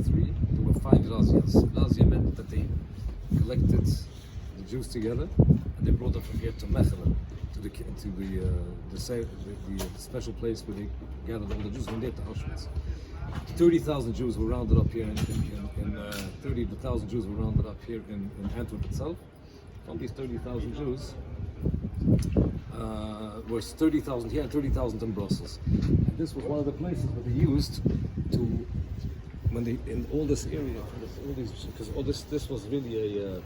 1933, there were 5 Razzias. Razzia meant that they collected the Jews together and they brought them from here to Mechelen, to the special place where they gathered all the Jews from there to Auschwitz. 30,000 Jews were rounded up here 30,000 Jews were rounded up here in Antwerp itself. From these 30,000 Jews, was 30,000 here and 30,000 in Brussels. And this was one of the places where they used to, when they, in all this area, because this was really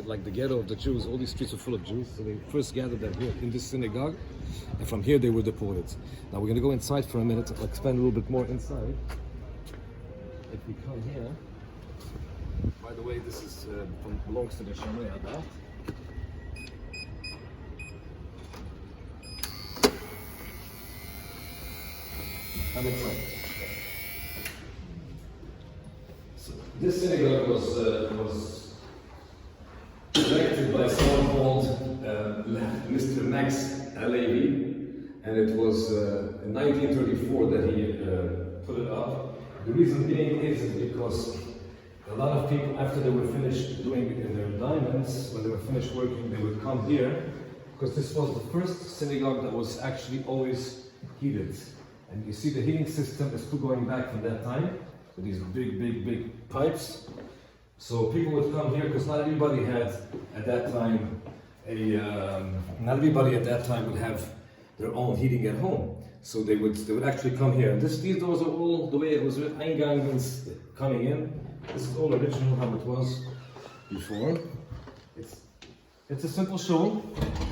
like the ghetto of the Jews. All these streets were full of Jews, so they first gathered them here in this synagogue, and from here they were deported. Now we're going to go inside for a minute, I'll expand a little bit more inside. If we come here, by the way, this is belongs to the Sharia. So this synagogue was erected by someone called Mr. Max Alevi, and it was in 1934 that he put it up. The reason being is because a lot of people, after they were finished doing their diamonds, when they were finished working, they would come here, because this was the first synagogue that was actually always heated. And you see the heating system is still going back from that time, with these big pipes. So people would come here because not everybody had at that time not everybody at that time would have their own heating at home. So they would actually come here. And these doors are all the way it was. Eingang means coming in. This is all original how it was before. It's a simple shul,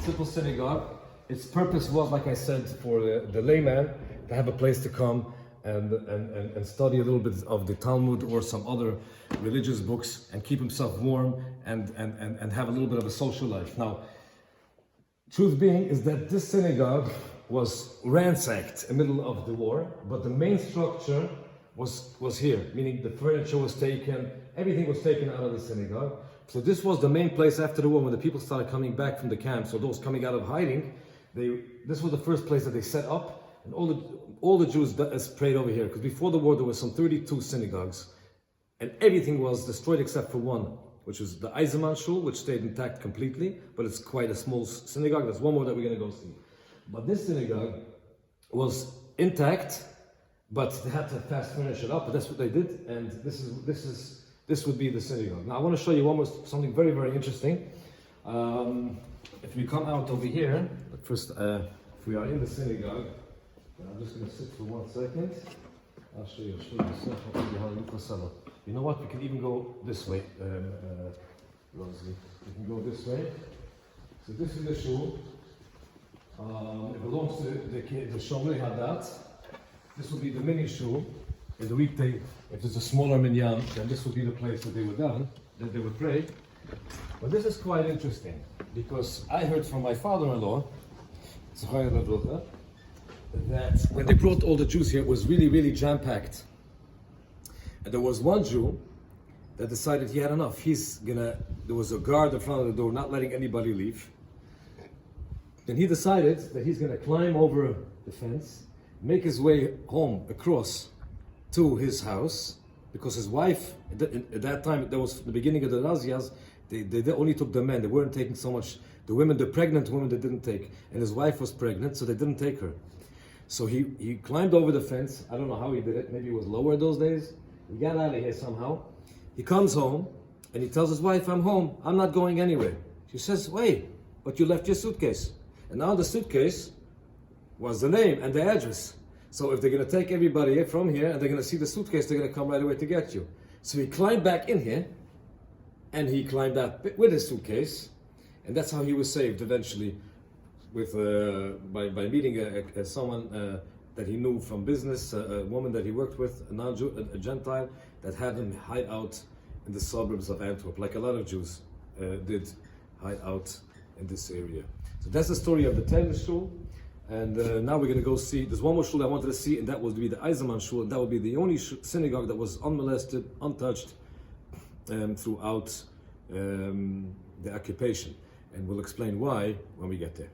simple synagogue. Its purpose was, like I said, for the layman to have a place to come and study a little bit of the Talmud or some other religious books and keep himself warm and have a little bit of a social life. Now, truth being is that this synagogue was ransacked in the middle of the war, but the main structure was here, meaning the furniture was taken, everything was taken out of the synagogue. So this was the main place after the war when the people started coming back from the camps, or those coming out of hiding. This was the first place that they set up, and all the Jews prayed over here, because before the war there were some 32 synagogues, and everything was destroyed except for one, which was the Eisenman Shul, which stayed intact completely, but it's quite a small synagogue. There's one more that we're going to go see. But this synagogue was intact, but they had to fast finish it up, but that's what they did, and this would be the synagogue. Now I want to show you something very, very interesting. If we come out over here, but first, if we are in the synagogue, I'm just going to sit for 1 second. I'll show you stuff. You know what? We can even go this way, Rosie. We can go this way. So this is the shul. It belongs to the Shomrei Hadat. This will be the mini shul. In the weekday, if there's a smaller minyan, then this would be the place that they would that they would pray. But this is quite interesting, because I heard from my father-in-law, that when they brought all the Jews here, it was really, really jam-packed. And there was one Jew that decided he had enough. There was a guard in front of the door, not letting anybody leave. Then he decided that he's gonna climb over the fence, make his way home across to his house, because his wife, at that time, that was the beginning of the Razzias, they only took the men, they weren't taking so much, the pregnant women they didn't take, and his wife was pregnant, so they didn't take her. So he climbed over the fence. I don't know how he did it, maybe it was lower those days. He got out of here somehow. He comes home, and he tells his wife, I'm home, I'm not going anywhere. She says, wait, but you left your suitcase. And now the suitcase was the name and the address. So if they're going to take everybody from here and they're going to see the suitcase, they're going to come right away to get you. So he climbed back in here, and he climbed out with his suitcase, and that's how he was saved eventually, with by meeting someone that he knew from business, a woman that he worked with, a Gentile, that had him hide out in the suburbs of Antwerp, like a lot of Jews did hide out in this area. So that's the story of the Terlist shul. And now we're going to go see, there's one more shul I wanted to see, and that would be the Eisenman shul, and that would be the only synagogue that was unmolested, untouched throughout the occupation. And we'll explain why when we get there.